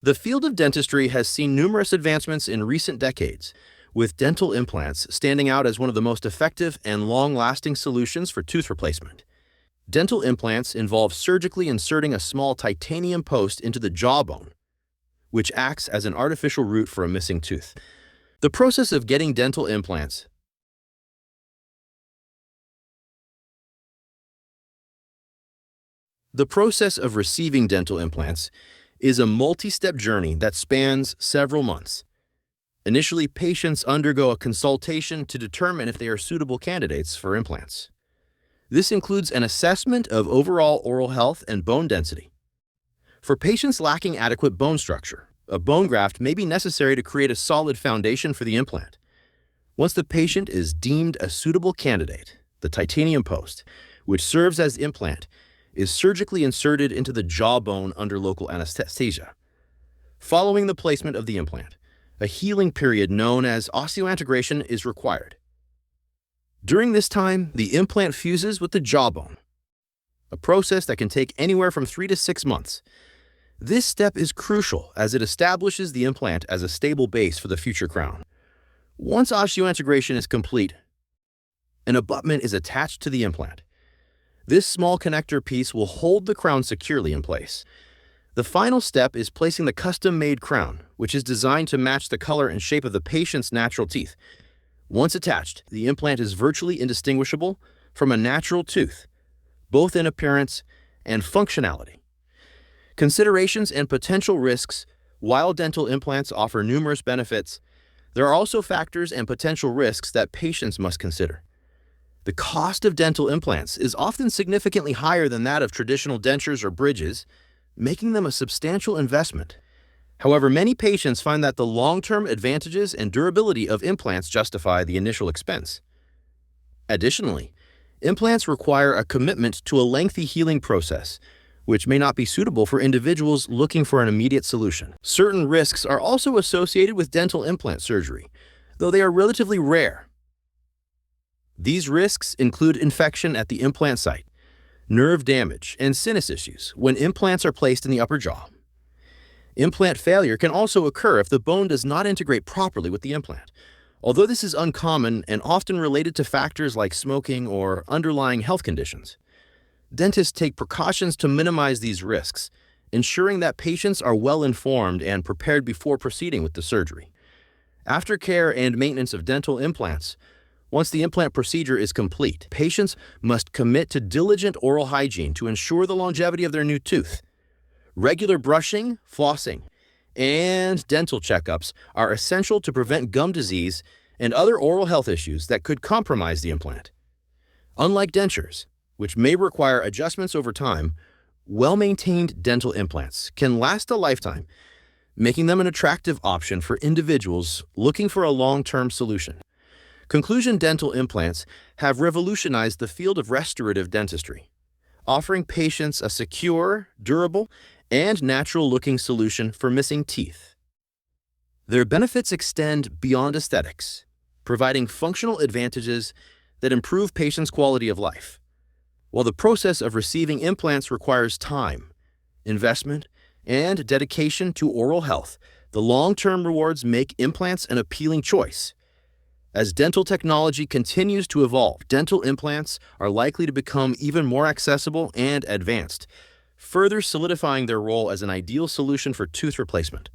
The field of dentistry has seen numerous advancements in recent decades, with dental implants standing out as one of the most effective and long-lasting solutions for tooth replacement. Dental implants involve surgically inserting a small titanium post into the jawbone, which acts as an artificial root for a missing tooth. The process of getting dental implants The process of receiving dental implants is a multi-step journey that spans several months. Initially, patients undergo a consultation to determine if they are suitable candidates for implants. This includes an assessment of overall oral health and bone density. For patients lacking adequate bone structure, a bone graft may be necessary to create a solid foundation for the implant. Once the patient is deemed a suitable candidate, the titanium post, which serves as the implant, is surgically inserted into the jawbone under local anesthesia. Following the placement of the implant, a healing period known as osseointegration is required. During this time, the implant fuses with the jawbone, a process that can take anywhere from 3 to 6 months. This step is crucial as it establishes the implant as a stable base for the future crown. Once osseointegration is complete, an abutment is attached to the implant. This small connector piece will hold the crown securely in place. The final step is placing the custom-made crown, which is designed to match the color and shape of the patient's natural teeth. Once attached, the implant is virtually indistinguishable from a natural tooth, both in appearance and functionality. Considerations and potential risks. While dental implants offer numerous benefits, there are also factors and potential risks that patients must consider. The cost of dental implants is often significantly higher than that of traditional dentures or bridges, making them a substantial investment. However, many patients find that the long-term advantages and durability of implants justify the initial expense. Additionally, implants require a commitment to a lengthy healing process, which may not be suitable for individuals looking for an immediate solution. Certain risks are also associated with dental implant surgery, though they are relatively rare. These risks include infection at the implant site, nerve damage, and sinus issues when implants are placed in the upper jaw. Implant failure can also occur if the bone does not integrate properly with the implant. Although this is uncommon and often related to factors like smoking or underlying health conditions, dentists take precautions to minimize these risks, ensuring that patients are well informed and prepared before proceeding with the surgery. Aftercare and maintenance of dental implants. Once the implant procedure is complete, patients must commit to diligent oral hygiene to ensure the longevity of their new tooth. Regular brushing, flossing, and dental checkups are essential to prevent gum disease and other oral health issues that could compromise the implant. Unlike dentures, which may require adjustments over time, well-maintained dental implants can last a lifetime, making them an attractive option for individuals looking for a long-term solution. Conclusion: dental implants have revolutionized the field of restorative dentistry, offering patients a secure, durable, and natural-looking solution for missing teeth. Their benefits extend beyond aesthetics, providing functional advantages that improve patients' quality of life. While the process of receiving implants requires time, investment, and dedication to oral health, the long-term rewards make implants an appealing choice. As dental technology continues to evolve, dental implants are likely to become even more accessible and advanced, further solidifying their role as an ideal solution for tooth replacement.